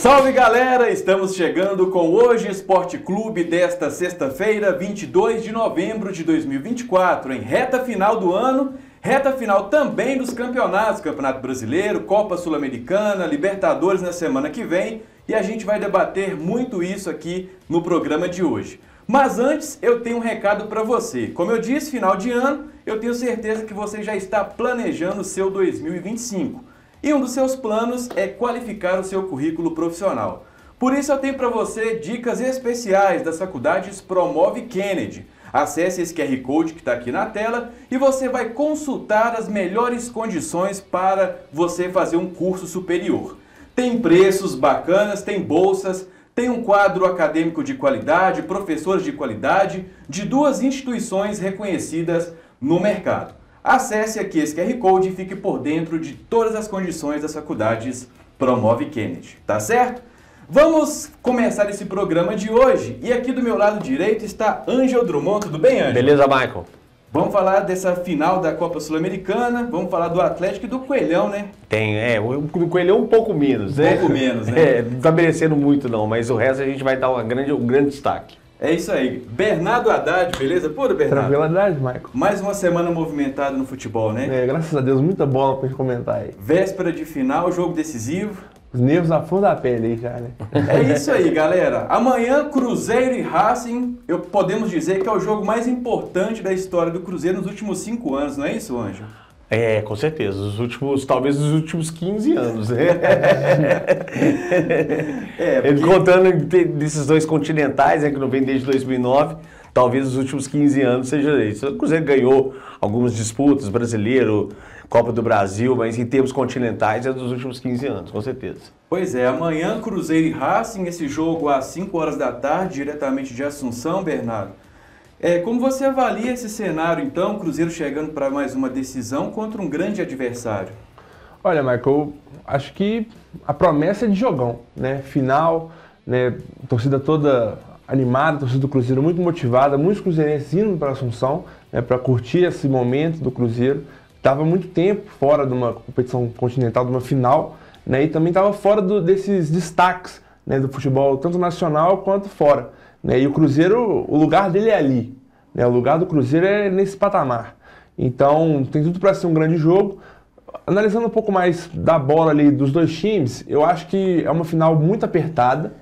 Salve galera, estamos chegando com Hoje Esporte Clube desta sexta-feira, 22 de novembro de 2024, em reta final do ano, reta final também dos campeonatos, Campeonato Brasileiro, Copa Sul-Americana, Libertadores na semana que vem, e a gente vai debater muito isso aqui no programa de hoje. Mas antes, eu tenho um recado para você. Como eu disse, final de ano, eu tenho certeza que você já está planejando o seu 2025. E um dos seus planos é qualificar o seu currículo profissional. Por isso eu tenho para você dicas especiais das faculdades Promove Kennedy. Acesse esse QR Code que está aqui na tela e você vai consultar as melhores condições para você fazer um curso superior. Tem preços bacanas, tem bolsas, tem um quadro acadêmico de qualidade, professores de qualidade, de duas instituições reconhecidas no mercado. Acesse aqui esse QR Code e fique por dentro de todas as condições das faculdades Promove Kennedy, tá certo? Vamos começar esse programa de hoje e aqui do meu lado direito está Ângelo Drummond, tudo bem, Ângelo? Beleza, Michael? Vamos falar dessa final da Copa Sul-Americana, vamos falar do Atlético e do Coelhão, né? O Coelhão um pouco menos, né? Um pouco menos, né? Não tá merecendo muito não, mas o resto a gente vai dar um grande destaque. É isso aí. Bernardo Haddad, beleza? Puro, Bernardo? Tranquilidade, Michael. Mais uma semana movimentada no futebol, né? Graças a Deus, muita bola pra gente comentar aí. Véspera de final, jogo decisivo. Os nervos à flor da pele aí já, né? É isso aí, galera. Amanhã, Cruzeiro e Racing, podemos dizer que é o jogo mais importante da história do Cruzeiro nos últimos 5 anos, não é isso, Ângelo? É, com certeza. Talvez os últimos 15 anos, né? Porque... Contando desses dois continentais, né, que não vem desde 2009, talvez os últimos 15 anos seja isso. O Cruzeiro ganhou algumas disputas, brasileiro, Copa do Brasil, mas em termos continentais é dos últimos 15 anos, com certeza. Pois é, amanhã Cruzeiro e Racing, esse jogo às 5 horas da tarde, diretamente de Assunção, Bernardo. Como você avalia esse cenário, então, Cruzeiro chegando para mais uma decisão contra um grande adversário? Olha, Michael, acho que a promessa é de jogão, né? Final, né? Torcida toda animada, torcida do Cruzeiro muito motivada, muitos cruzeirenses indo para Assunção, né, para curtir esse momento do Cruzeiro. Estava muito tempo fora de uma competição continental, de uma final, né? E também estava fora desses destaques, né, do futebol, tanto nacional quanto fora. E o Cruzeiro, o lugar dele é ali, né? O lugar do Cruzeiro é nesse patamar. Então, tem tudo para ser um grande jogo. Analisando um pouco mais da bola ali dos dois times, eu acho que é uma final muito apertada,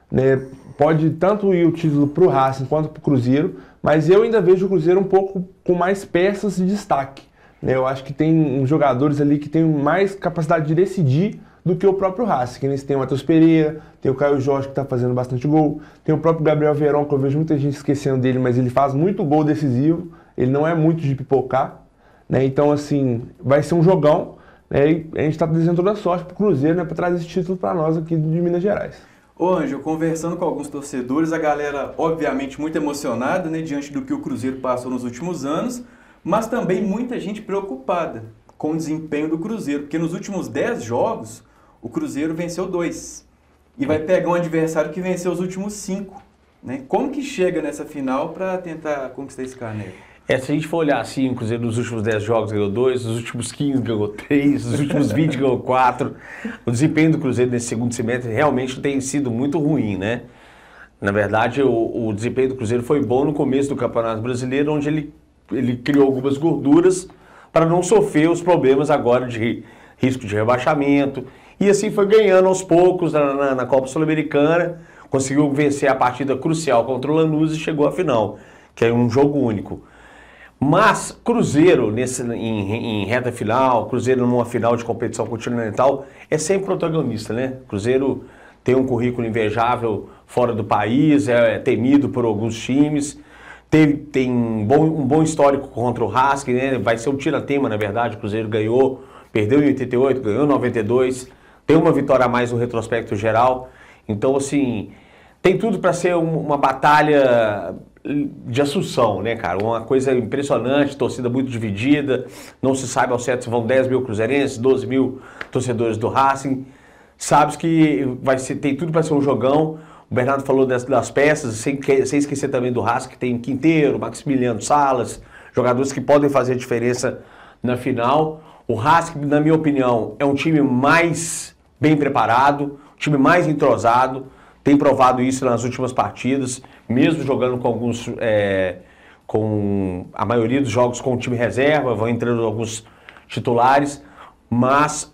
né? Pode tanto ir o título para o Racing quanto para o Cruzeiro, mas eu ainda vejo o Cruzeiro um pouco com mais peças de destaque, né? Eu acho que tem uns jogadores ali que têm mais capacidade de decidir do que o próprio Racing, que nesse tem o Matheus Pereira, tem o Caio Jorge que está fazendo bastante gol, tem o próprio Gabriel Veron, que eu vejo muita gente esquecendo dele, mas ele faz muito gol decisivo, ele não é muito de pipocar, né? Então, assim, vai ser um jogão, né? E a gente está desejando toda a sorte para o Cruzeiro, né, para trazer esse título para nós aqui de Minas Gerais. Ô Ângelo, conversando com alguns torcedores, a galera obviamente muito emocionada, né, diante do que o Cruzeiro passou nos últimos anos, mas também muita gente preocupada com o desempenho do Cruzeiro, porque nos últimos 10 jogos, o Cruzeiro venceu 2 e vai pegar um adversário que venceu os últimos 5. Né? Como que chega nessa final para tentar conquistar esse carneiro? Se a gente for olhar assim, o Cruzeiro nos últimos 10 jogos ganhou 2, nos últimos 15 ganhou 3, nos últimos 20 ganhou 4. O desempenho do Cruzeiro nesse segundo semestre realmente tem sido muito ruim, né? Na verdade, o desempenho do Cruzeiro foi bom no começo do Campeonato Brasileiro, onde ele criou algumas gorduras para não sofrer os problemas agora de risco de rebaixamento. E assim foi ganhando aos poucos na Copa Sul-Americana, conseguiu vencer a partida crucial contra o Lanús e chegou à final, que é um jogo único. Mas Cruzeiro, em reta final, Cruzeiro numa final de competição continental, é sempre protagonista, né? Cruzeiro tem um currículo invejável fora do país, é temido por alguns times, tem um bom histórico contra o Racing, né? Vai ser um tira-tema, na verdade, o Cruzeiro ganhou, perdeu em 88, ganhou em 92, tem uma vitória a mais no retrospecto geral. Então, assim, tem tudo para ser uma batalha de Assunção, né, cara? Uma coisa impressionante, torcida muito dividida, não se sabe ao certo se vão 10 mil cruzeirenses, 12 mil torcedores do Racing. Sabes que tem tudo para ser um jogão. O Bernardo falou das peças, sem esquecer também do Racing, que tem Quinteiro, Maximiliano Salas, jogadores que podem fazer a diferença na final. O Racing, na minha opinião, é um time mais bem preparado, time mais entrosado, tem provado isso nas últimas partidas, mesmo jogando com alguns, com a maioria dos jogos com o time reserva, vão entrando alguns titulares, mas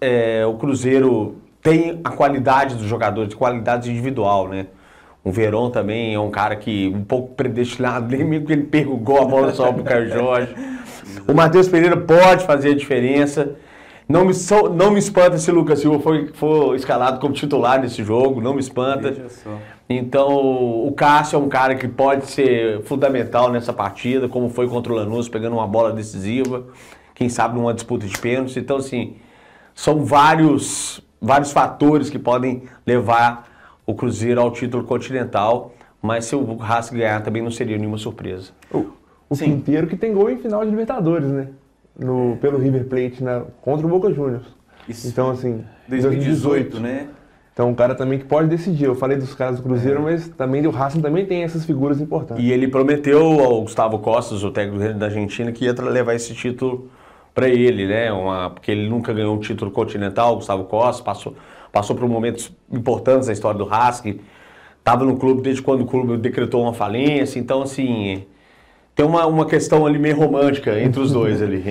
o Cruzeiro tem a qualidade dos jogadores, qualidade individual, né? O Verón também é um cara que um pouco predestinado, nem mesmo que ele pegou a bola só pro Caio Jorge. O Matheus Pereira pode fazer a diferença. Não me espanta se o Lucas Silva for escalado como titular nesse jogo, não me espanta. Então, o Cássio é um cara que pode ser fundamental nessa partida, como foi contra o Lanús, pegando uma bola decisiva, quem sabe numa disputa de pênaltis. Então, assim, são vários fatores que podem levar o Cruzeiro ao título continental, mas se o Racing ganhar também não seria nenhuma surpresa. O Quinteiro que tem gol em final de Libertadores, né? Pelo River Plate, né? Contra o Boca Juniors. Isso. Então, assim, 2018, né? Então, um cara também que pode decidir. Eu falei dos caras do Cruzeiro, mas também do Racing também tem essas figuras importantes. E ele prometeu ao Gustavo Costas, o técnico da Argentina, que ia levar esse título para ele, né? Porque ele nunca ganhou um título continental, o Gustavo Costas, passou por momentos importantes na história do Racing, estava no clube desde quando o clube decretou uma falência, então, assim, tem uma questão ali meio romântica entre os dois ali.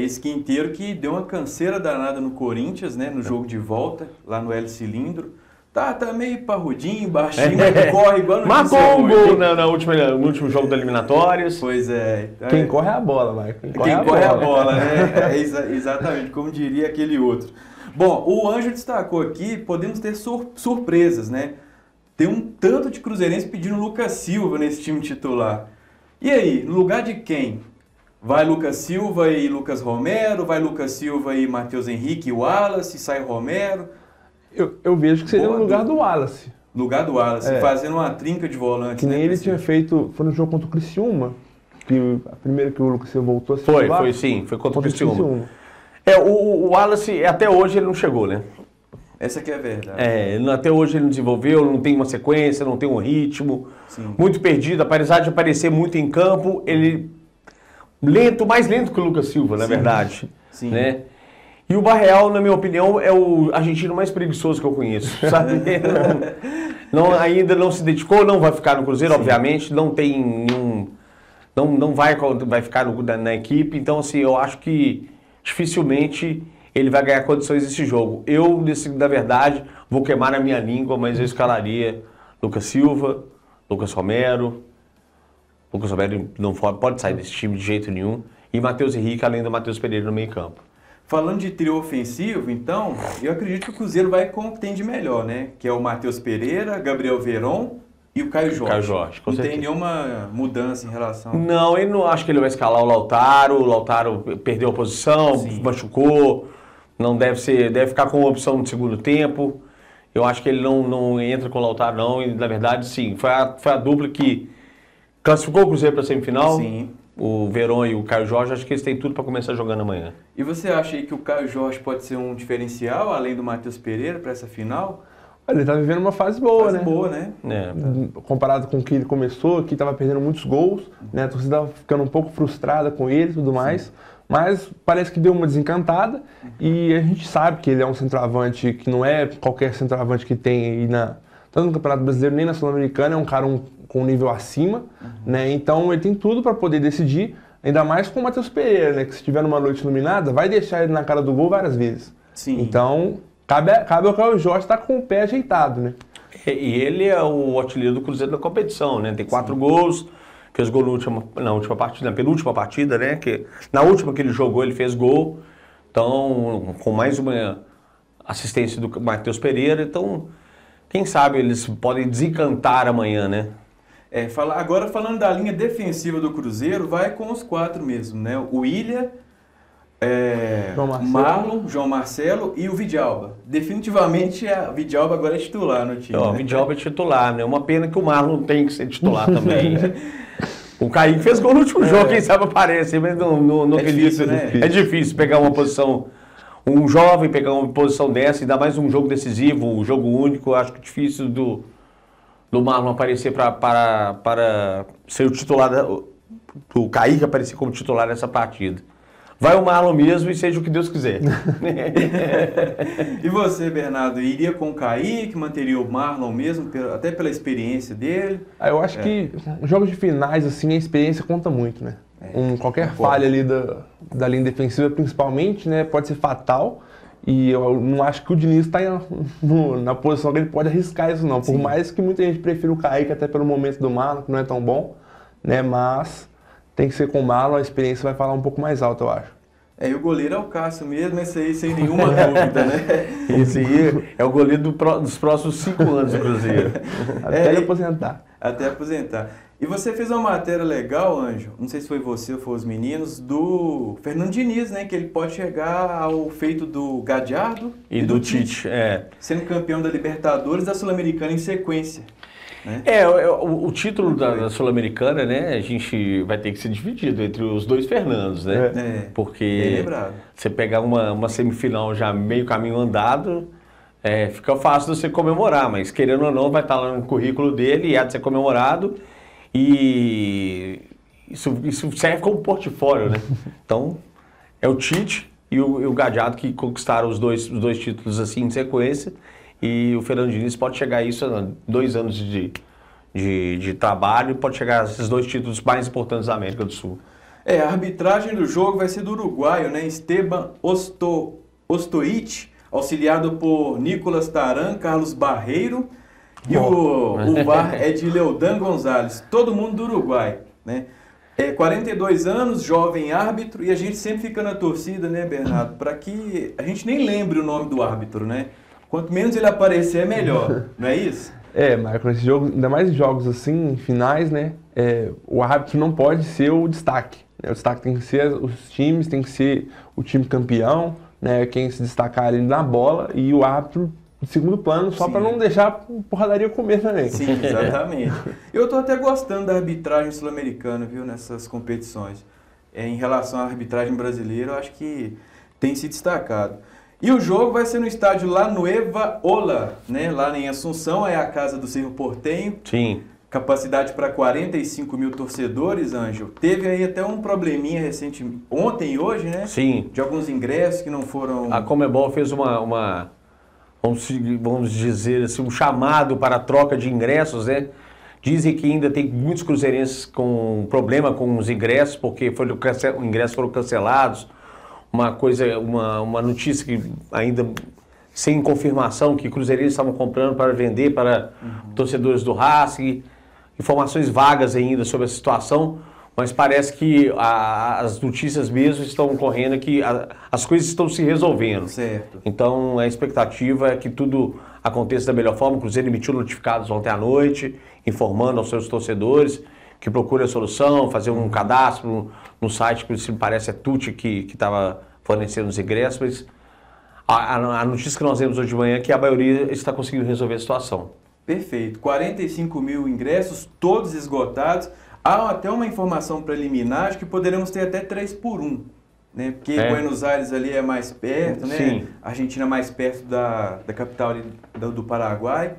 Esse Quinteiro que deu uma canseira danada no Corinthians, né, no jogo de volta, lá no Hélio Cilindro. Tá meio parrudinho, baixinho, mas corre igual no marcou um gol no último jogo da eliminatórias. Pois é. Quem corre é a bola, Michael. Quem corre é a bola, né? Exatamente, como diria aquele outro. Bom, o Ângelo destacou aqui, podemos ter surpresas, né? Tem um tanto de cruzeirense pedindo Lucas Silva nesse time titular. E aí, no lugar de quem? Vai Lucas Silva e Lucas Romero? Vai Lucas Silva e Matheus Henrique e Wallace? Sai Romero? Eu vejo que seria no lugar do Wallace. Lugar do Wallace, fazendo uma trinca de volante. Que nem ele tinha feito, foi no jogo contra o Criciúma, que a primeira que o Lucas Silva voltou a se titular. Foi contra o Criciúma. O Wallace, até hoje ele não chegou, né? Essa que é a verdade. Até hoje ele não desenvolveu, não tem uma sequência, não tem um ritmo. Sim. Muito perdido, apesar de aparecer muito em campo, ele mais lento que o Lucas Silva, na verdade. Sim. Né? E o Barreal, na minha opinião, é o argentino mais preguiçoso que eu conheço, sabe? Ainda não se dedicou, não vai ficar no Cruzeiro, obviamente, não tem nenhum... Não vai ficar na equipe, então assim, eu acho que dificilmente ele vai ganhar condições desse jogo. Eu, na verdade, vou queimar a minha língua, mas eu escalaria Lucas Silva, Lucas Romero. Lucas Romero não pode sair desse time de jeito nenhum. E Matheus Henrique, além do Matheus Pereira no meio campo. Falando de trio ofensivo, então, eu acredito que o Cruzeiro vai com o que tem de melhor, né? Que é o Matheus Pereira, Gabriel Verón e o Caio Jorge. Com não certeza. Tem nenhuma mudança em relação... Não, eu não acho que ele vai escalar o Lautaro perdeu a posição, machucou, não deve ficar com opção no segundo tempo. Eu acho que ele não entra com o Lautaro, não, e na verdade, sim, foi a dupla que classificou o Cruzeiro para a semifinal. Sim. O Verón e o Caio Jorge, acho que eles têm tudo para começar jogando amanhã. E você acha aí que o Caio Jorge pode ser um diferencial, além do Matheus Pereira, para essa final? Olha, ele tá vivendo uma fase boa, né? Boa, né? Comparado com o que ele começou, que estava perdendo muitos gols, né? A torcida tava ficando um pouco frustrada com ele e tudo mais. Sim. Mas parece que deu uma desencantada e a gente sabe que ele é um centroavante que não é qualquer centroavante que tem aí tanto no Campeonato Brasileiro nem na Sul-Americana, é um cara com um nível acima, né? Então ele tem tudo para poder decidir, ainda mais com o Matheus Pereira, né? Que se tiver numa noite iluminada, vai deixar ele na cara do gol várias vezes. Sim. Então, cabe ao Caio Jorge estar com o pé ajeitado, né? E ele é o artilheiro do Cruzeiro da competição, né? Tem 4 gols, fez gol na última partida, na penúltima partida, né? Que, na última que ele jogou, ele fez gol. Então, com mais uma assistência do Matheus Pereira, então, quem sabe eles podem desencantar amanhã, né? Agora falando da linha defensiva do Cruzeiro, vai com os 4 mesmo, né? O Willian, Marlon, João Marcelo e o Vidalba. Definitivamente o Vidalba agora é titular no time. O Vidalba é titular, né? Uma pena que o Marlon tem que ser titular também. O Kaique fez gol no último jogo, quem sabe aparece, mas não acredito. Né? É difícil pegar uma posição, um jovem pegar uma posição dessa, ainda mais um jogo decisivo, um jogo único. Acho que é difícil do Marlon aparecer para ser o titular, do Kaique aparecer como titular nessa partida. vai o Marlon mesmo e seja o que Deus quiser. E você, Bernardo, iria com o Kaique, manteria o Marlon mesmo, até pela experiência dele? Eu acho que jogos de finais, assim, a experiência conta muito, né? Qualquer falha ali da linha defensiva, principalmente, né, pode ser fatal. E eu não acho que o Diniz está na posição que ele pode arriscar isso, não. Por Sim. mais que muita gente prefira o Kaique, até pelo momento do Marlon, que não é tão bom, né? Mas tem que ser com o Marlon, a experiência vai falar um pouco mais alto, eu acho. E o goleiro é o Cássio mesmo, esse aí sem nenhuma dúvida, né? Esse aí é o goleiro dos próximos 5 anos do Cruzeiro. Até ele aposentar. Até aposentar. E você fez uma matéria legal, Ângelo, não sei se foi você ou foi os meninos, do Fernando Diniz, né? Que ele pode chegar ao feito do Gadiardo E do Tite, sendo campeão da Libertadores e da Sul-Americana em sequência. Né? O título da Sul-Americana, né? A gente vai ter que ser dividido entre os dois Fernandos, né? Bem Porque lembrado. você pegar uma semifinal já meio caminho andado, fica fácil de você comemorar, mas querendo ou não, vai estar lá no currículo dele e há de ser comemorado. E isso serve como portfólio, né? Então, é o Tite e o Gadiardo que conquistaram os dois títulos assim em sequência. E o Fernando Diniz pode chegar a isso, 2 anos de trabalho, pode chegar a esses 2 títulos mais importantes da América do Sul. A arbitragem do jogo vai ser do uruguaio, né? Esteban Ostoich, auxiliado por Nicolas Taran, Carlos Barreiro. E o VAR é de Leodan Gonzalez, todo mundo do Uruguai, né? 42 anos, jovem árbitro, e a gente sempre fica na torcida, né, Bernardo? Para que a gente nem lembre o nome do árbitro, né? Quanto menos ele aparecer, é melhor, não é isso? Michael, nesse jogo, ainda mais em jogos assim, em finais, né? O árbitro não pode ser o destaque. Né? O destaque tem que ser os times, tem que ser o time campeão, né? Quem se destacar ali na bola, e o árbitro de segundo plano, só para não deixar a porradaria comer também. Sim, exatamente. Eu estou até gostando da arbitragem sul-americana, viu, nessas competições. Em relação à arbitragem brasileira, eu acho que tem se destacado. E o jogo vai ser no estádio La Nueva Ola, né? Lá em Assunção, é a casa do Cerro Porteño. Sim. Capacidade para 45 mil torcedores, Ângelo. Teve aí até um probleminha recente, ontem e hoje, né? Sim. De alguns ingressos que não foram... A Conmebol fez vamos dizer assim, um chamado para a troca de ingressos, né? Dizem que ainda tem muitos cruzeirenses com problema com os ingressos, porque os ingressos foram cancelados. Uma notícia que ainda sem confirmação, que cruzeirenses estavam comprando para vender para torcedores do Racing. Informações vagas ainda sobre a situação, mas parece que as notícias mesmo estão correndo, que as coisas estão se resolvendo. Certo. Então, a expectativa é que tudo aconteça da melhor forma. O Cruzeiro emitiu notificados ontem à noite, informando aos seus torcedores que procure a solução, fazer um cadastro no site, que se me parece é Tuti que estava fornecendo os ingressos, mas a notícia que nós vemos hoje de manhã é que a maioria está conseguindo resolver a situação. Perfeito. 45 mil ingressos, todos esgotados. Há até uma informação preliminar de que poderemos ter até 3 por 1, né? Porque Buenos Aires ali é mais perto, né? Sim. A Argentina é mais perto da capital ali do Paraguai.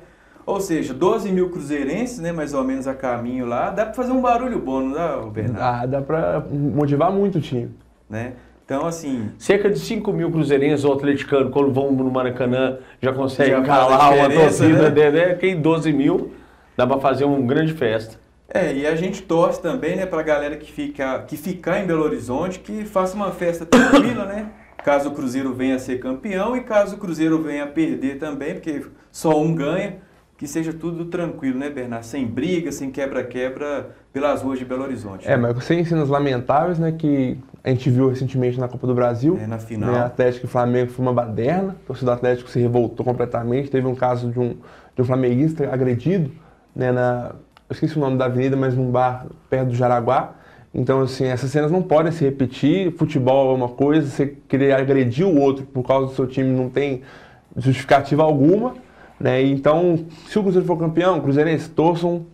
Ou seja, 12 mil cruzeirenses, né? Mais ou menos a caminho lá. Dá para fazer um barulho bom, não dá, Bernardo? Dá para motivar muito o time. Né? Então, assim... Cerca de 5 mil cruzeirenses ou atleticanos, quando vão no Maracanã, já conseguem Já calar uma torcida, né? Quem 12 mil, dá para fazer uma grande festa. E a gente torce também, né, pra galera que ficar em Belo Horizonte, que faça uma festa tranquila, né? Caso o Cruzeiro venha a ser campeão e caso o Cruzeiro venha a perder também, porque só um ganha, que seja tudo tranquilo, né, Bernardo? Sem briga, sem quebra-quebra pelas ruas de Belo Horizonte. Mas sem cenas lamentáveis, né, que a gente viu recentemente na Copa do Brasil. Na final. Né, Atlético e Flamengo foi uma baderna, o torcedor do Atlético se revoltou completamente, teve um caso de um flamenguista agredido, né, eu esqueci o nome da avenida, mas num bar perto do Jaraguá. Então, assim, essas cenas não podem se repetir. Futebol é uma coisa, você querer agredir o outro por causa do seu time não tem justificativa alguma, né? Então, se o Cruzeiro for campeão, cruzeirenses torçam,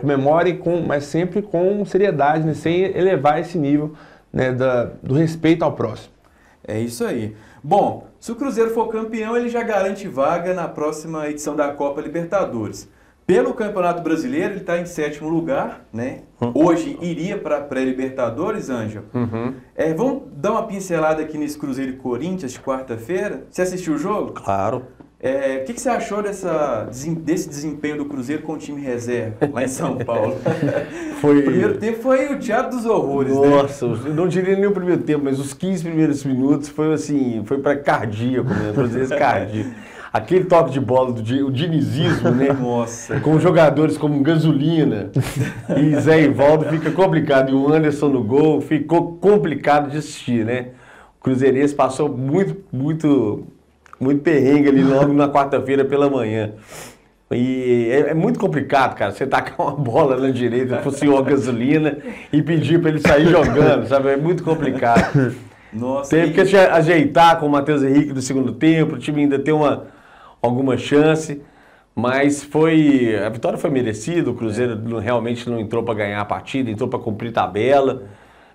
comemorem, mas sempre com seriedade, né? Sem elevar esse nível, né, do respeito ao próximo. É isso aí. Bom, se o Cruzeiro for campeão, ele já garante vaga na próxima edição da Copa Libertadores. Pelo Campeonato Brasileiro, ele está em 7º lugar, né? Hoje iria para a pré-Libertadores, Ângelo. Vamos dar uma pincelada aqui nesse Cruzeiro e Corinthians de quarta-feira. Você assistiu o jogo? Claro. O que você achou desse desempenho do Cruzeiro com o time reserva lá em São Paulo? O primeiro tempo foi o teatro dos horrores, Nossa, eu não diria nem o primeiro tempo, mas os 15 primeiros minutos foi assim, foi para cardíaco mesmo, Cruzeiro cardíaco. Aquele toque de bola, o dinizismo, né? Nossa. Com jogadores como Gasolina e Zé Ivaldo fica complicado. E o Anderson no gol, ficou complicado de assistir, né? O Cruzeirense passou muito perrengue ali logo na quarta-feira pela manhã. E é muito complicado, cara, você tacar uma bola na direita pro senhor Gasolina e pedir para ele sair jogando, sabe? É muito complicado. Nossa. Teve que se ajeitar com o Matheus Henrique do segundo tempo, o time ainda tem alguma chance, mas a vitória foi merecida, o Cruzeiro realmente não entrou para ganhar a partida, entrou para cumprir tabela,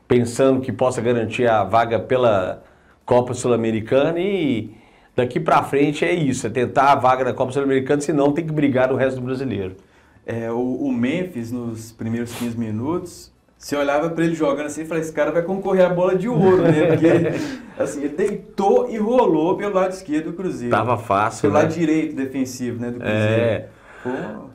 pensando que possa garantir a vaga pela Copa Sul-Americana e daqui para frente é isso, é tentar a vaga da Copa Sul-Americana, senão tem que brigar o resto do brasileiro. O Memphis, nos primeiros 15 minutos, você olhava para ele jogando assim e falava, esse cara vai concorrer à bola de ouro, né? Porque assim, ele deitou e rolou pelo lado esquerdo do Cruzeiro. Tava fácil, pelo né? lado direito defensivo, né, do Cruzeiro.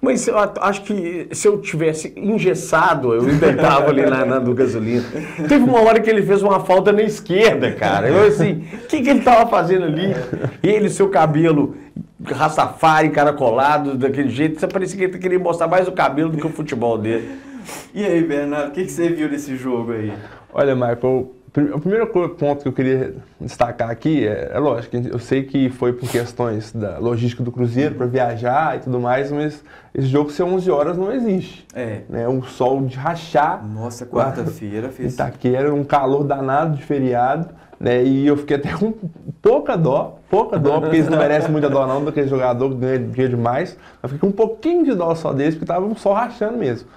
Mas eu acho que se eu tivesse engessado, eu deitava ali do Gasolina. Teve uma hora que ele fez uma falta na esquerda, cara. Eu assim, o que ele tava fazendo ali? Ele, seu cabelo rastafari, encaracolado, daquele jeito, você parecia que ele queria mostrar mais o cabelo do que o futebol dele. E aí, Bernardo, o que você viu desse jogo aí? Olha, Michael, o primeiro ponto que eu queria destacar aqui é lógico, eu sei que foi por questões da logística do Cruzeiro, para viajar e tudo mais, mas esse jogo ser 11 horas não existe. Né? Um sol de rachar. Nossa, quarta-feira fez... Itaquera, um calor danado de feriado, né? E eu fiquei até com pouca dó, porque eles não merecem muita dó não, daquele jogador que ganha dinheiro demais. Eu fiquei com um pouquinho de dó só deles, porque tava um sol rachando mesmo.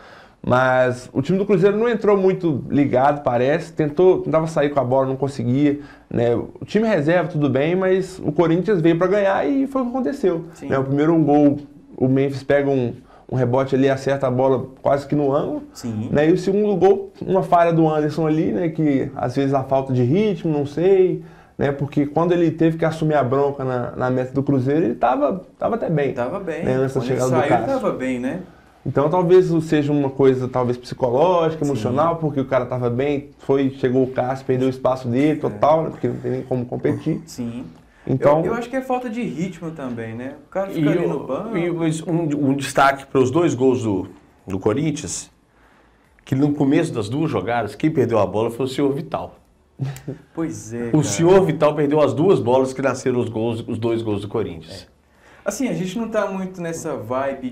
Mas o time do Cruzeiro não entrou muito ligado, parece. Tentava sair com a bola, não conseguia. Né? O time reserva, tudo bem, mas o Corinthians veio para ganhar e foi o que aconteceu. Né? O primeiro gol, o Memphis pega um rebote ali, acerta a bola quase que no ângulo. Né? E o segundo gol, uma falha do Anderson ali, né? Que às vezes a falta de ritmo, não sei. Né? Porque quando ele teve que assumir a bronca na meta do Cruzeiro, ele estava até bem. Estava bem. Né? Antes da chegada do Cássio. Ele estava bem, né? Então talvez seja uma coisa talvez psicológica, emocional, porque o cara estava bem, chegou o Cássio, perdeu o espaço dele total, né, porque não tem nem como competir. Então, eu acho que é falta de ritmo também, né? O cara fica ali no banco. E um destaque para os dois gols do Corinthians, que no começo das duas jogadas, quem perdeu a bola foi o senhor Vital. Pois é, O senhor Vital perdeu as duas bolas que nasceram os dois gols do Corinthians. Assim, a gente não está muito nessa vibe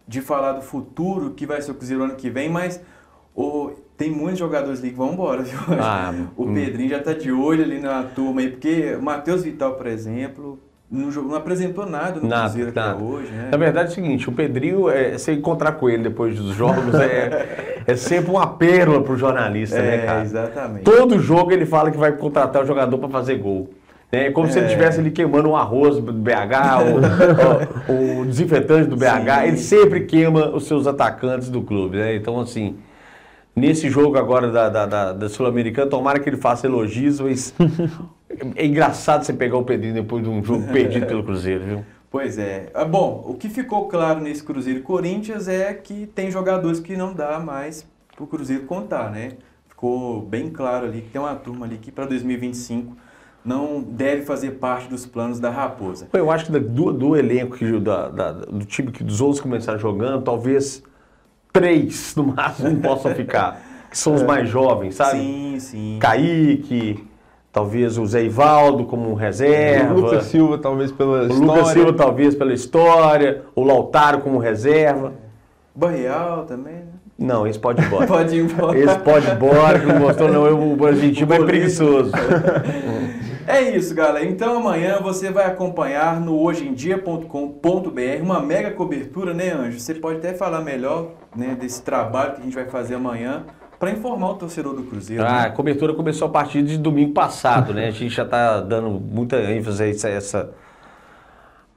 de falar do futuro, que vai ser o Cruzeiro ano que vem, mas tem muitos jogadores ali que vão embora, viu? O Pedrinho já está de olho ali na turma aí, porque o Matheus Vital, por exemplo, não apresentou nada no Cruzeiro até hoje, né? Na verdade é o seguinte, o Pedrinho, você encontrar com ele depois dos jogos é sempre uma pérola pro jornalista, né, cara? Exatamente. Todo jogo ele fala que vai contratar o jogador para fazer gol. É como se ele estivesse ali queimando um arroz do BH, o desinfetante do BH. Ele sempre queima os seus atacantes do clube, né? Então, assim, nesse jogo agora da Sul-Americana, tomara que ele faça elogios, mas é engraçado você pegar o Pedrinho depois de um jogo perdido pelo Cruzeiro, viu? Pois é. Bom, o que ficou claro nesse Cruzeiro e Corinthians é que tem jogadores que não dá mais pro Cruzeiro contar, né? Ficou bem claro ali que tem uma turma ali que para 2025 não deve fazer parte dos planos da Raposa. Eu acho que do elenco do time que dos outros começaram jogando, talvez 3 no máximo possam ficar, que são os mais jovens, sabe? Sim. Kaique, talvez o Zé Ivaldo como reserva. O Lucas Silva talvez pela história. O Lucas Silva talvez pela história, o Lautaro como reserva. Barreal também, né? Não, esse pode ir embora. Pode ir embora. Esse pode ir embora, que não gostou não, o argentino é preguiçoso. É isso, galera. Então amanhã você vai acompanhar no hojeemdia.com.br uma mega cobertura, né, Anjo? Você pode até falar melhor, né, desse trabalho que a gente vai fazer amanhã para informar o torcedor do Cruzeiro. A cobertura começou a partir de domingo passado, né? A gente já está dando muita ênfase a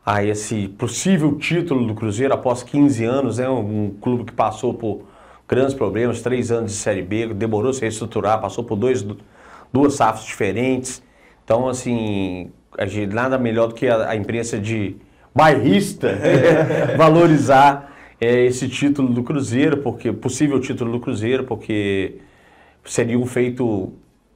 a esse possível título do Cruzeiro após 15 anos, né? Um clube que passou por grandes problemas, 3 anos de Série B, demorou a se reestruturar, passou por duas safras diferentes. Então, assim, nada melhor do que a imprensa de bairrista valorizar esse título do Cruzeiro, possível título do Cruzeiro, porque seria um feito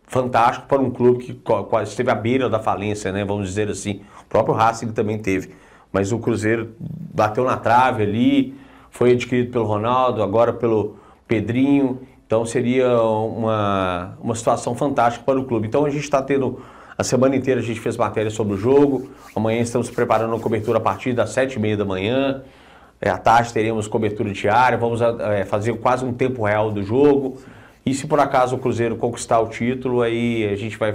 fantástico para um clube que quase esteve à beira da falência, né? Vamos dizer assim. O próprio Racing também teve. Mas o Cruzeiro bateu na trave ali, foi adquirido pelo Ronaldo, agora pelo Pedrinho. Então seria uma situação fantástica para o clube. Então a gente está tendo, a semana inteira a gente fez matéria sobre o jogo. Amanhã estamos preparando uma cobertura a partir das 7h30 da manhã. À tarde teremos cobertura diária, vamos fazer quase um tempo real do jogo. E se por acaso o Cruzeiro conquistar o título, aí a gente vai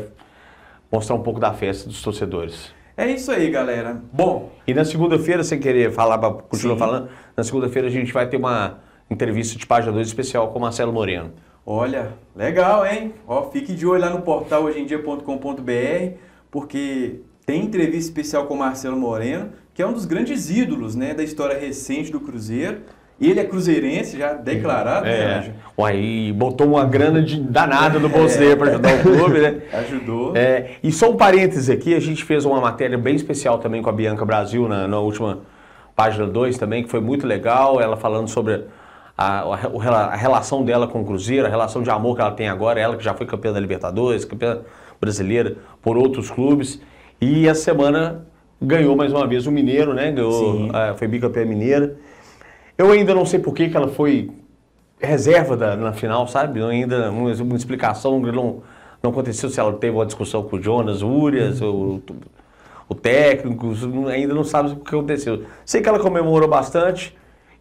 mostrar um pouco da festa dos torcedores. É isso aí, galera. Bom. E na segunda-feira, sem querer falar, continua falando, na segunda-feira a gente vai ter uma entrevista de página 2 especial com o Marcelo Moreno. Olha, legal, hein? Ó, fique de olho lá no portal hojeemdia.com.br, porque tem entrevista especial com o Marcelo Moreno, que é um dos grandes ídolos, né, da história recente do Cruzeiro. Ele é cruzeirense, já declarado, né, Anjo? Uai, botou uma grana danada no bolso dele para ajudar o clube, né? Ajudou. E só um parênteses aqui, a gente fez uma matéria bem especial também com a Bianca Brasil na última página 2 também, que foi muito legal, ela falando sobre a relação dela com o Cruzeiro, a relação de amor que ela tem agora, ela que já foi campeã da Libertadores, campeã brasileira por outros clubes, e essa semana ganhou mais uma vez o Mineiro, né? Foi bicampeã mineira. Eu ainda não sei por que ela foi reserva na final, sabe? Ainda uma explicação não aconteceu, se ela teve uma discussão com o Jonas Urias, o técnico, ainda não sabe o que aconteceu. Sei que ela comemorou bastante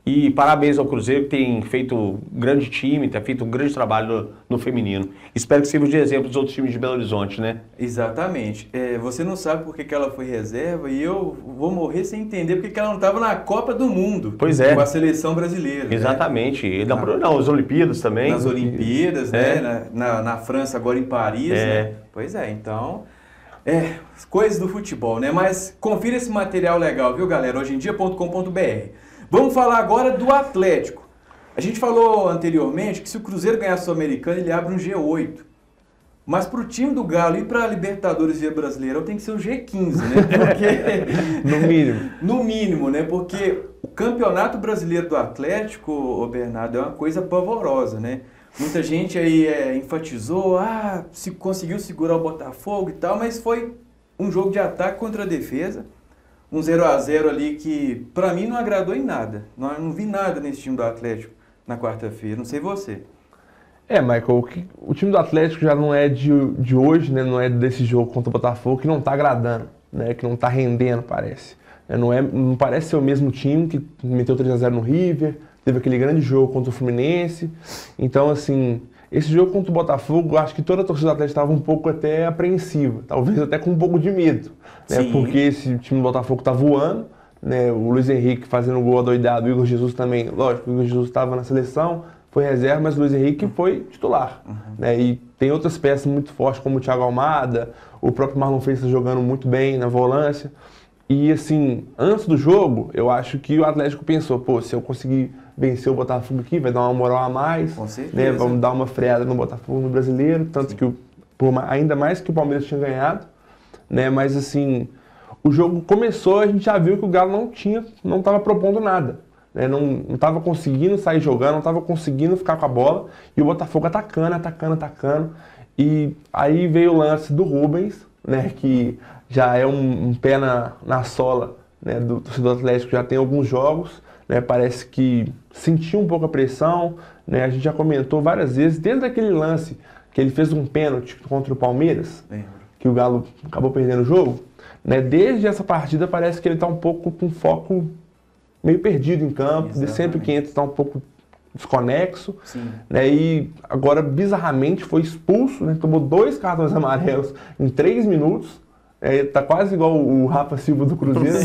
e parabéns ao Cruzeiro, que tem feito um grande time, tem feito um grande trabalho no feminino. Espero que sirva de exemplo dos outros times de Belo Horizonte, né? Exatamente. Você não sabe por que ela foi reserva e eu vou morrer sem entender porque ela não estava na Copa do Mundo. Pois é. Com a seleção brasileira. Exatamente. Né? Não, as Olimpíadas também. Nas Olimpíadas, né? Na França, agora em Paris. Né? Pois é, então... coisas do futebol, né? Mas confira esse material legal, viu, galera? hojeemdia.com.br. Vamos falar agora do Atlético. A gente falou anteriormente que se o Cruzeiro ganhar a Sul-Americana, ele abre um G8. Mas para o time do Galo ir para a Libertadores e a Brasileirão tem que ser o G15, né? Porque... No mínimo. No mínimo, né? Porque o Campeonato Brasileiro do Atlético, Bernardo, é uma coisa pavorosa, né? Muita gente aí enfatizou, se conseguiu segurar o Botafogo e tal, mas foi um jogo de ataque contra a defesa. Um 0-0 ali que, pra mim, não agradou em nada. Não vi nada nesse time do Atlético na quarta-feira. Não sei você. Michael, o time do Atlético já não é de hoje, né? Não é desse jogo contra o Botafogo, que não tá agradando, né? Que não tá rendendo, parece. Não parece ser o mesmo time que meteu 3-0 no River, teve aquele grande jogo contra o Fluminense. Então, assim, esse jogo contra o Botafogo, acho que toda a torcida do Atlético estava um pouco até apreensiva, talvez até com um pouco de medo, né? Porque esse time do Botafogo está voando, né? O Luiz Henrique fazendo gol adoidado, o Igor Jesus também, lógico, o Igor Jesus estava na seleção, foi reserva, mas o Luiz Henrique foi titular, né? E tem outras peças muito fortes, como o Thiago Almada, o próprio Marlon Freitas jogando muito bem na volância. E assim, antes do jogo, eu acho que o Atlético pensou, se eu conseguir vencer o Botafogo aqui, vai dar uma moral a mais, com certeza, né? Vamos dar uma freada no Botafogo, no Brasileiro, tanto que ainda mais que o Palmeiras tinha ganhado, né? Mas assim, o jogo começou, a gente já viu que o Galo não estava propondo nada, né? Não estava conseguindo sair jogando, não estava conseguindo ficar com a bola, e o Botafogo atacando, e aí veio o lance do Rubens, né? Que já é um pé na sola, né, do torcedor Atlético, já tem alguns jogos, né? Parece que sentiu um pouco a pressão, né? A gente já comentou várias vezes, desde aquele lance que ele fez um pênalti contra o Palmeiras, que o Galo acabou perdendo o jogo, né? Desde essa partida parece que ele está um pouco com foco meio perdido em campo, sempre que entra está um pouco desconexo, né? E agora bizarramente foi expulso, né? Tomou 2 cartões amarelos em 3 minutos, tá quase igual o Rafa Silva do Cruzeiro.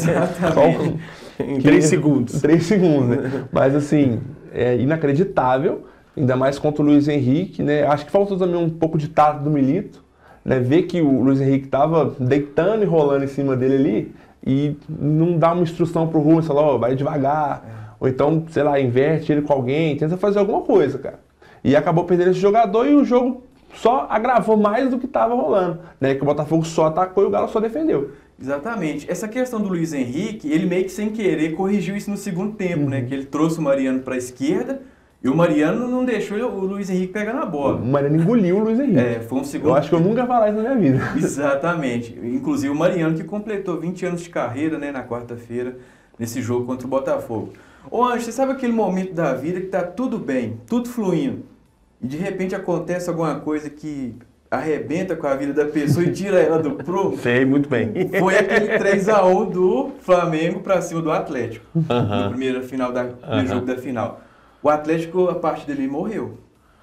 Em 3 segundos. 3 segundos, né? Mas assim, é inacreditável, ainda mais contra o Luiz Henrique, né? Acho que faltou também um pouco de tato do Milito, né? Ver que o Luiz Henrique estava deitando e rolando em cima dele ali, e não dá uma instrução pro Rubens, fala, ó, vai devagar, ou então, sei lá, inverte ele com alguém, tenta fazer alguma coisa, cara. E acabou perdendo esse jogador e o jogo só agravou mais do que estava rolando, né? Que o Botafogo só atacou e o Galo só defendeu. Exatamente. Essa questão do Luiz Henrique, ele meio que sem querer corrigiu isso no segundo tempo, né? Que ele trouxe o Mariano para a esquerda e o Mariano não deixou o Luiz Henrique pegar na bola. O Mariano engoliu o Luiz Henrique. É, foi um segundo... Eu acho que eu nunca ia falar isso na minha vida. Exatamente. Inclusive o Mariano que completou 20 anos de carreira, né, na quarta-feira, nesse jogo contra o Botafogo. Ô Anjo, você sabe aquele momento da vida que tá tudo bem, tudo fluindo, e de repente acontece alguma coisa que arrebenta com a vida da pessoa e tira ela do prumo? Sei, muito bem. Foi aquele 3-1 do Flamengo para cima do Atlético, no primeiro jogo da final. O Atlético, a partir dele, morreu.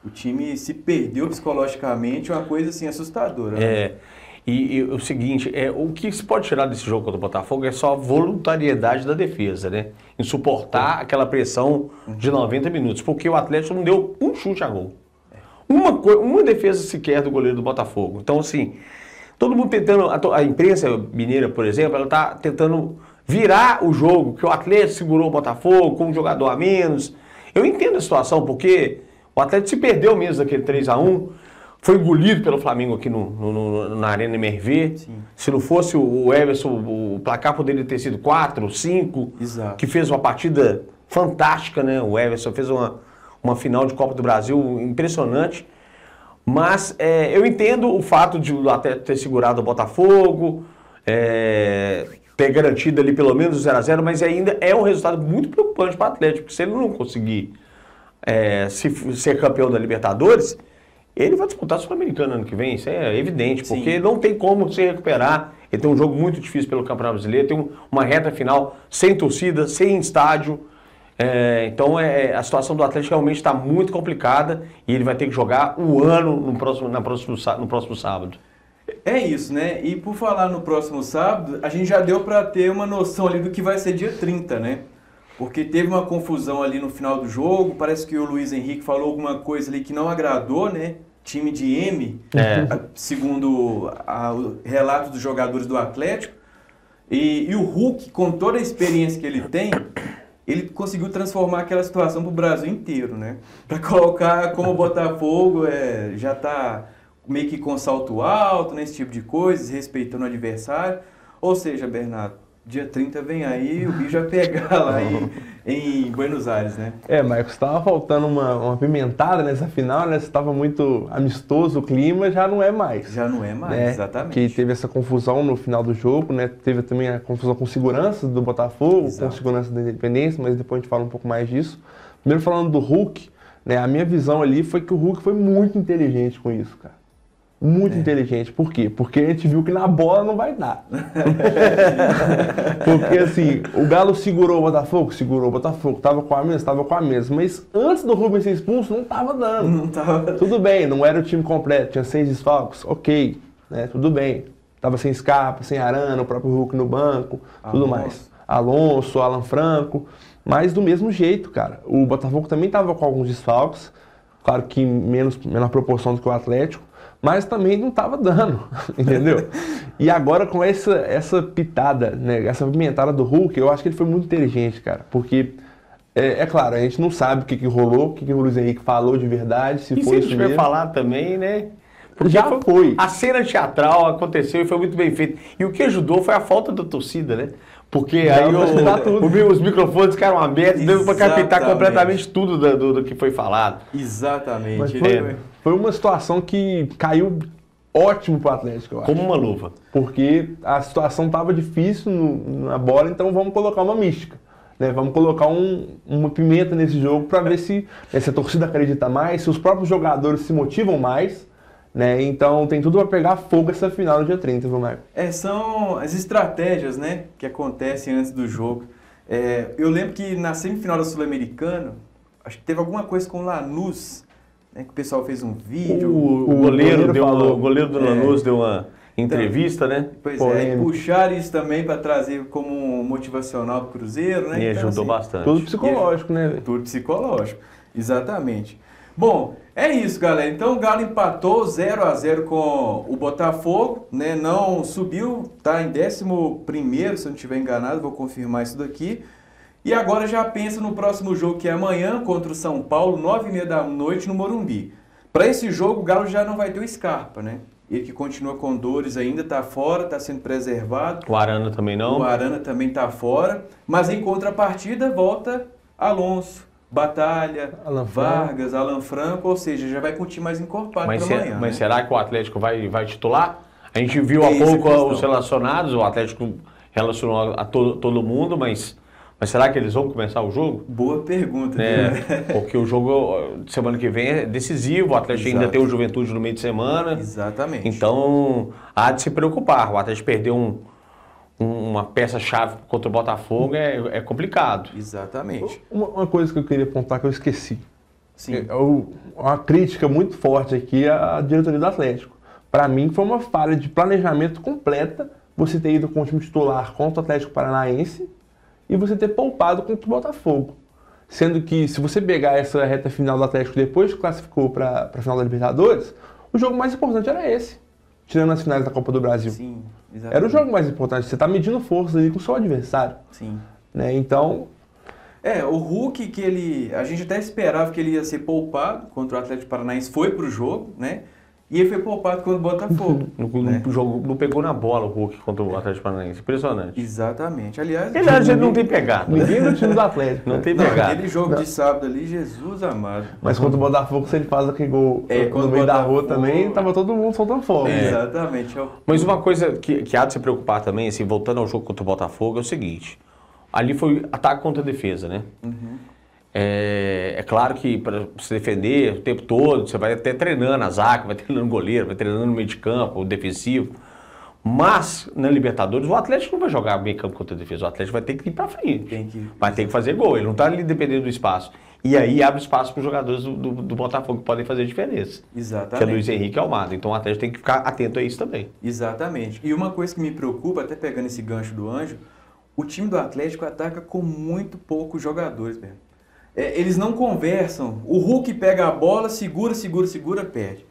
O time se perdeu psicologicamente, uma coisa assim assustadora. Né? E o seguinte, o que se pode tirar desse jogo contra o Botafogo é só a voluntariedade da defesa, né? Em suportar aquela pressão de 90 minutos, porque o Atlético não deu um chute a gol. Uma defesa sequer do goleiro do Botafogo. Então, assim, todo mundo tentando, a imprensa mineira, por exemplo, ela está tentando virar o jogo, que o Atlético segurou o Botafogo com um jogador a menos. Eu entendo a situação, porque o Atlético se perdeu mesmo daquele 3-1, foi engolido pelo Flamengo aqui na Arena MRV. Sim. Se não fosse o Everson, o placar poderia ter sido 4, 5, Exato. Que fez uma partida fantástica, né? O Everson fez uma final de Copa do Brasil impressionante. Mas eu entendo o fato de o Atlético ter segurado o Botafogo, ter garantido ali pelo menos o 0-0, mas ainda é um resultado muito preocupante para o Atlético, porque se ele não conseguir ser campeão da Libertadores, ele vai disputar a Sul-Americana ano que vem, isso é evidente, porque Sim. não tem como se recuperar. Ele tem um jogo muito difícil pelo Campeonato Brasileiro, tem uma reta final sem torcida, sem estádio. Então a situação do Atlético realmente está muito complicada e ele vai ter que jogar o ano no próximo sábado. É isso, né? E por falar no próximo sábado, a gente já deu para ter uma noção ali do que vai ser dia 30, né? Porque teve uma confusão ali no final do jogo, parece que o Luiz Henrique falou alguma coisa ali que não agradou, né? Time de M, segundo o relato dos jogadores do Atlético. E o Hulk, com toda a experiência que ele tem, ele conseguiu transformar aquela situação para o Brasil inteiro, né? Para colocar como o Botafogo já está meio que com salto alto, nesse tipo de coisa, respeitando o adversário. Ou seja, Bernardo, dia 30 vem aí, o bicho vai pegar lá em Buenos Aires, né? Marcos, estava faltando uma pimentada nessa final, né? Estava muito amistoso o clima, já não é mais. Já não é mais, né? Exatamente. Que teve essa confusão no final do jogo, né? Teve também a confusão com segurança do Botafogo, Exato. Com segurança da Independência, mas depois a gente fala um pouco mais disso. Primeiro falando do Hulk, né? A minha visão ali foi que o Hulk foi muito inteligente com isso, cara. Muito inteligente. Por quê? Porque a gente viu que na bola não vai dar. Porque assim, o Galo segurou o Botafogo, tava com a mesma, mas antes do Rubens ser expulso não tava dando. Não tava. Tudo bem, não era o time completo, tinha 6 desfalques, ok, né? Tudo bem. Tava sem Scarpa, sem Arana, o próprio Hulk no banco, tudo mais. Alonso, Alan Franco, mas do mesmo jeito, cara. O Botafogo também tava com alguns desfalques, claro que em menor proporção do que o Atlético, mas também não estava dando, entendeu? E agora com essa pitada, né, essa pimentada do Hulk, eu acho que ele foi muito inteligente, cara, porque, claro, a gente não sabe o que rolou, o que o Luiz Henrique falou de verdade, se foi isso mesmo. E se ele tiver falar também, né? Porque já foi. A cena teatral aconteceu e foi muito bem feita. E o que ajudou foi a falta da torcida, né? Porque aí os microfones ficaram abertos, deu para captar completamente tudo do que foi falado. Exatamente. Foi uma situação que caiu ótimo pro Atlético, eu acho. Como uma luva. Porque a situação estava difícil na bola, então vamos colocar uma mística. Né? Vamos colocar uma pimenta nesse jogo para ver se a torcida acredita mais, se os próprios jogadores se motivam mais. Né? Então tem tudo para pegar fogo essa final no dia 30, viu, Marco? São as estratégias, né, que acontecem antes do jogo. Eu lembro que na semifinal da Sul-Americana, acho que teve alguma coisa com o Lanús, né, que o pessoal fez um vídeo. O goleiro do Lanús deu uma entrevista, né? Pois e puxaram isso também para trazer como motivacional do Cruzeiro, né? E então, ajudou bastante. Tudo psicológico, né? Tudo psicológico, exatamente. Bom, é isso, galera. Então o Galo empatou 0-0 com o Botafogo, né? Não subiu, tá em 11º, se eu não estiver enganado, vou confirmar isso daqui. E agora já pensa no próximo jogo, que é amanhã, contra o São Paulo, 9h30 da noite, no Morumbi. Para esse jogo, o Galo já não vai ter o Scarpa, né? Ele que continua com dores ainda, está fora, está sendo preservado. O Arana também não. O Arana também está fora. Mas em contrapartida, volta Alonso, Batalha, Vargas, Alan Franco, ou seja, já vai com o time mais encorpado para amanhã. Mas será que o Atlético vai titular? A gente viu há pouco os relacionados, o Atlético relacionou a todo mundo, mas será que eles vão começar o jogo? Boa pergunta. Porque o jogo de semana que vem é decisivo, o Atlético ainda tem o Juventude no meio de semana. Exatamente. Então, há de se preocupar. O Atlético perdeu uma peça-chave contra o Botafogo é complicado. Exatamente. Uma coisa que eu queria apontar que eu esqueci. Sim. Uma crítica muito forte aqui à diretoria do Atlético. Para mim, foi uma falha de planejamento completa você ter ido com o time titular contra o Atlético Paranaense e você ter poupado contra o Botafogo. Sendo que, se você pegar essa reta final do Atlético depois que classificou para a final da Libertadores, o jogo mais importante era esse, tirando as finais da Copa do Brasil. Sim, exatamente. Era o jogo mais importante. Você está medindo forças ali com o seu adversário. Sim. Né? Então... o Hulk, a gente até esperava que ele ia ser poupado contra o Atlético Paranaense, foi pro jogo, né? E ele foi poupado contra o Botafogo. No jogo não pegou na bola o Hulk contra o Atlético Paranaense. Impressionante. Exatamente. Aliás, ele não tem pegado. Ninguém no time do Atlético. Não tem pegado. Aquele jogo de sábado ali, Jesus amado. Mas contra o Botafogo, se ele faz aquele gol no meio da rua também, tava todo mundo soltando fogo. Exatamente. Mas uma coisa que há de se preocupar também, assim, voltando ao jogo contra o Botafogo, é o seguinte. Ali foi ataque contra defesa, né? Uhum. É claro que para se defender o tempo todo, você vai até treinando a zaga, vai treinando o goleiro, vai treinando no meio de campo, o defensivo. Mas, na Libertadores, o Atlético não vai jogar meio campo contra a defesa. O Atlético vai ter que ir para frente. Vai ter que fazer gol. Ele não está ali dependendo do espaço. E aí abre espaço para os jogadores do Botafogo que podem fazer diferença. Exatamente. Que é Luiz Henrique e Almada. Então o Atlético tem que ficar atento a isso também. Exatamente. E uma coisa que me preocupa, até pegando esse gancho do Anjo, o time do Atlético ataca com muito poucos jogadores mesmo. Eles não conversam. O Hulk pega a bola, segura, perde.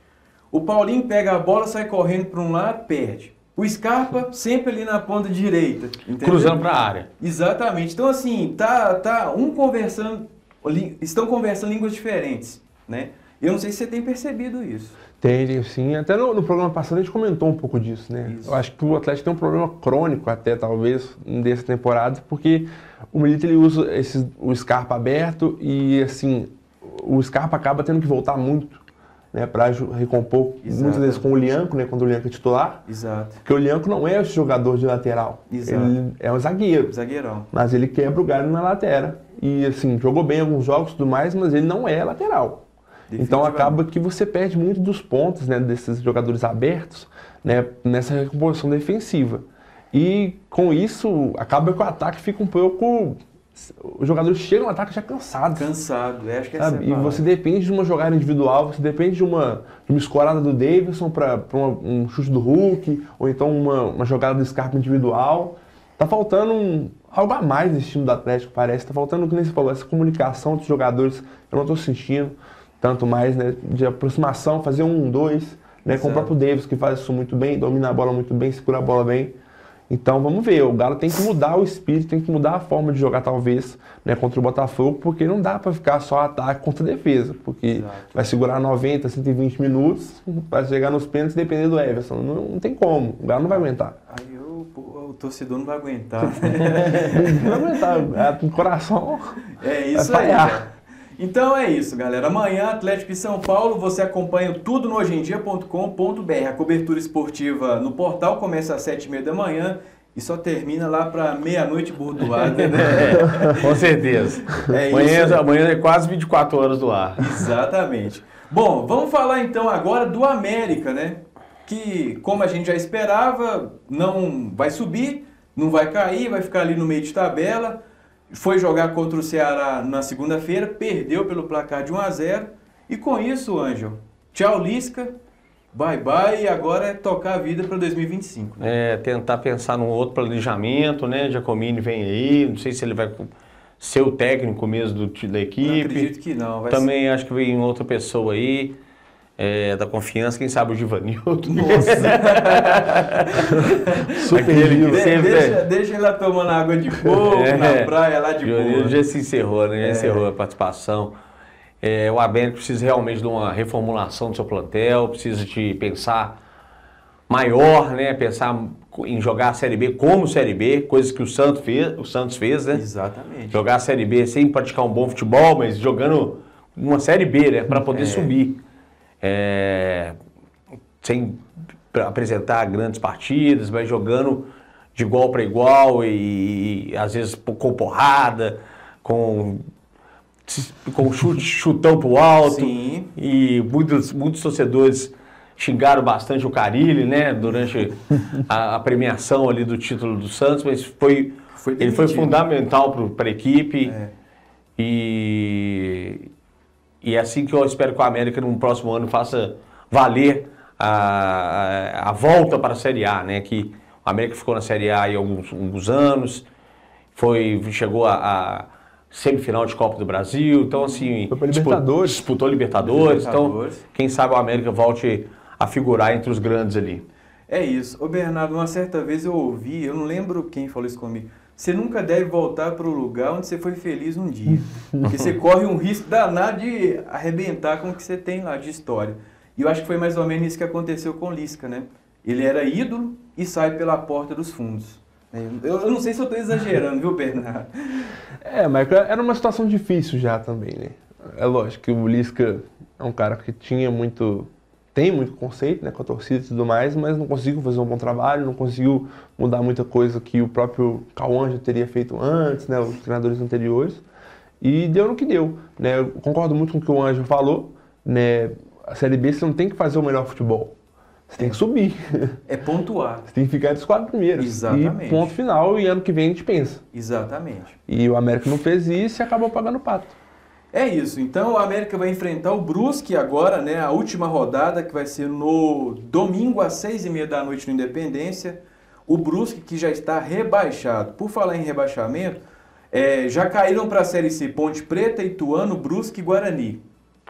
O Paulinho pega a bola, sai correndo para um lado, perde. O Scarpa sempre ali na ponta direita. Entendeu? Cruzando para a área. Exatamente. Então, assim, estão conversando línguas diferentes, né? Eu não sei se você tem percebido isso. Tem, sim. Até no programa passado a gente comentou um pouco disso, né? Isso. Eu acho que o Atlético tem um problema crônico até, talvez, dessa temporada, porque o Milito ele usa o Scarpa aberto e, assim, o Scarpa acaba tendo que voltar muito, né? Para recompor, muitas vezes com o Lianco, né? Quando o Lianco é titular. Exato. Porque o Lianco não é esse jogador de lateral. Exato. Ele é um zagueiro. Zagueirão. Mas ele quebra o galho na lateral. E, assim, jogou bem alguns jogos e tudo mais, mas ele não é lateral. Então acaba que você perde muito dos pontos, né, desses jogadores abertos, né, nessa recomposição defensiva. E com isso acaba que o ataque fica um pouco... Os jogadores chegam no ataque já cansados. Acho que é sabe? E você depende de uma jogada individual, você depende de uma escorada do Davidson para um chute do Hulk, ou então uma jogada do Scarpa individual. Tá faltando algo a mais nesse time do Atlético, parece. Tá faltando, como você falou, essa comunicação dos jogadores, eu não estou sentindo. Tanto mais, né, de aproximação, fazer 1-2, né, com o próprio Davis, que faz isso muito bem, domina a bola muito bem, segura a bola bem. Então vamos ver, o Galo tem que mudar o espírito, tem que mudar a forma de jogar talvez, né, contra o Botafogo, porque não dá para ficar só ataque contra defesa, porque vai segurar 90, 120 minutos, vai chegar nos pênaltis e depender do Everson, não tem como, o Galo não vai aguentar. Aí o torcedor não vai aguentar. Não vai aguentar, o coração isso vai falhar. Aí. Então é isso, galera. Amanhã, Atlético e São Paulo, você acompanha tudo no hojeemdia.com.br. A cobertura esportiva no portal começa às 7h30 da manhã e só termina lá para meia-noite bordoada, né? Com certeza. Amanhã é quase 24 horas do ar. Exatamente. Bom, vamos falar então agora do América, né? Que, como a gente já esperava, não vai subir, não vai cair, vai ficar ali no meio de tabela. Foi jogar contra o Ceará na segunda-feira, perdeu pelo placar de 1-0. E com isso, Ângelo, tchau Lisca, bye bye, e agora é tocar a vida para 2025. Tentar pensar num outro planejamento, né? Giacomini vem aí, não sei se ele vai ser o técnico mesmo da equipe. Não acredito que não. Também acho que vem outra pessoa aí, da confiança, quem sabe o Givanildo. Nossa! Super deixa ele lá tomando água de coco na praia, lá de boa. Já se encerrou, né? Já encerrou a participação. O América precisa realmente de uma reformulação do seu plantel, precisa de pensar maior, né? Pensar em jogar a Série B como Série B, coisas que o Santos fez, né? Exatamente. Jogar a Série B sem praticar um bom futebol, mas jogando uma Série B, né? Para poder subir. Sem apresentar grandes partidas, mas jogando de igual para igual e às vezes com porrada, com chutão pro alto. Sim. E muitos torcedores xingaram bastante o Carille, né, durante a premiação ali do título do Santos, mas ele foi fundamental para a equipe. E é assim que eu espero que o América no próximo ano faça valer a volta para a Série A, né, que o América ficou na Série A há alguns anos, chegou a semifinal de Copa do Brasil, então assim, disputou Libertadores, então quem sabe o América volte a figurar entre os grandes ali. É isso. Ô Bernardo, uma certa vez eu ouvi, eu não lembro quem falou isso comigo, você nunca deve voltar para o lugar onde você foi feliz um dia, porque você corre um risco danado de arrebentar com o que você tem lá de história. E eu acho que foi mais ou menos isso que aconteceu com o Lisca, né? Ele era ídolo e sai pela porta dos fundos. Eu não sei se eu estou exagerando, viu, Bernardo? Mas era uma situação difícil já também, né? É lógico que o Lisca é um cara que tem muito conceito, né, com a torcida e tudo mais, mas não conseguiu fazer um bom trabalho, não conseguiu mudar muita coisa que o próprio Cauã já teria feito antes, né, os treinadores anteriores, e deu no que deu, né? Eu concordo muito com o que o Ângelo falou, né? A Série B você não tem que fazer o melhor futebol, você tem que subir. É pontuar. Você tem que ficar entre os 4 primeiros. Exatamente. E ponto final, e ano que vem a gente pensa. Exatamente. E o América não fez isso e acabou pagando o pato. É isso, então o América vai enfrentar o Brusque agora, né, a última rodada que vai ser no domingo às 6h30 da noite no Independência. O Brusque que já está rebaixado. Por falar em rebaixamento, já caíram para a Série C Ponte Preta, Ituano, Brusque e Guarani.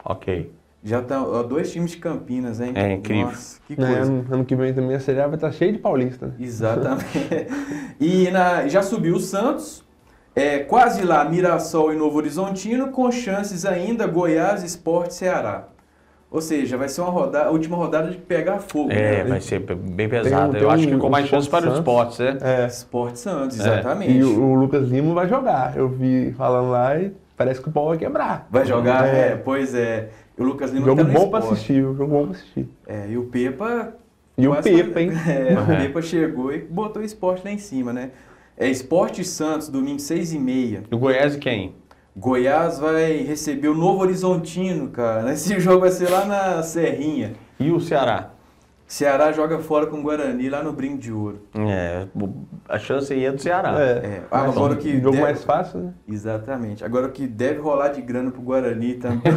Ok. Já estão 2 times de Campinas, hein? É incrível. Nossa, que coisa. Ano que vem também a Série A vai estar cheia de paulista, né? Exatamente. E já subiu o Santos. Quase lá, Mirassol e Novo Horizontino, com chances ainda, Goiás, Sport, Ceará. Ou seja, vai ser a última rodada de pegar fogo. Né? Vai ser bem pesado. Eu acho que com mais chance para os Sport, né? Sport Santos, exatamente. E o Lucas Lima vai jogar. Eu vi falando lá e parece que o pau vai quebrar. Vai jogar? Pois é. O Lucas Lima jogo tá no bom Sport. para assistir, jogo bom para assistir. E o Pepa... E o Pepa, hein? O Pepa chegou e botou o Sport lá em cima, né? Sport Santos, domingo 6h30. E o Goiás e quem? Goiás vai receber o Novo Horizontino, cara. Esse jogo vai ser lá na Serrinha. E o Ceará? Ceará joga fora com o Guarani, lá no Brinco de Ouro. A chance aí é do Ceará. Agora que jogo mais fácil, né? Exatamente. Agora o que deve rolar de grana pro Guarani também.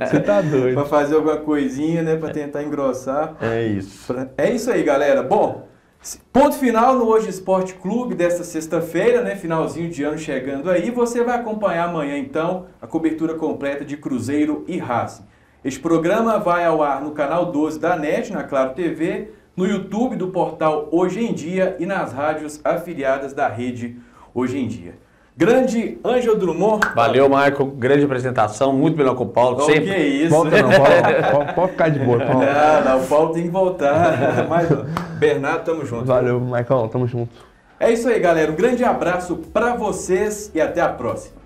Você tá doido. Pra fazer alguma coisinha, né? Pra tentar engrossar. É isso. É isso aí, galera. Bom, ponto final no Hoje Esporte Clube desta sexta-feira, né? Finalzinho de ano chegando aí. Você vai acompanhar amanhã, então, a cobertura completa de Cruzeiro e Racing. Este programa vai ao ar no canal 12 da NET, na Claro TV, no YouTube do portal Hoje em Dia e nas rádios afiliadas da rede Hoje em Dia. Grande Ângelo Drummond. Valeu, Michael. Grande apresentação, muito melhor que o Paulo. Sempre. Que isso? Volta não, Paulo. Pode ficar de boa, Paulo. Não, o Paulo tem que voltar. Mas, Bernardo, tamo junto. Valeu, Michael, tamo junto. É isso aí, galera. Um grande abraço pra vocês e até a próxima.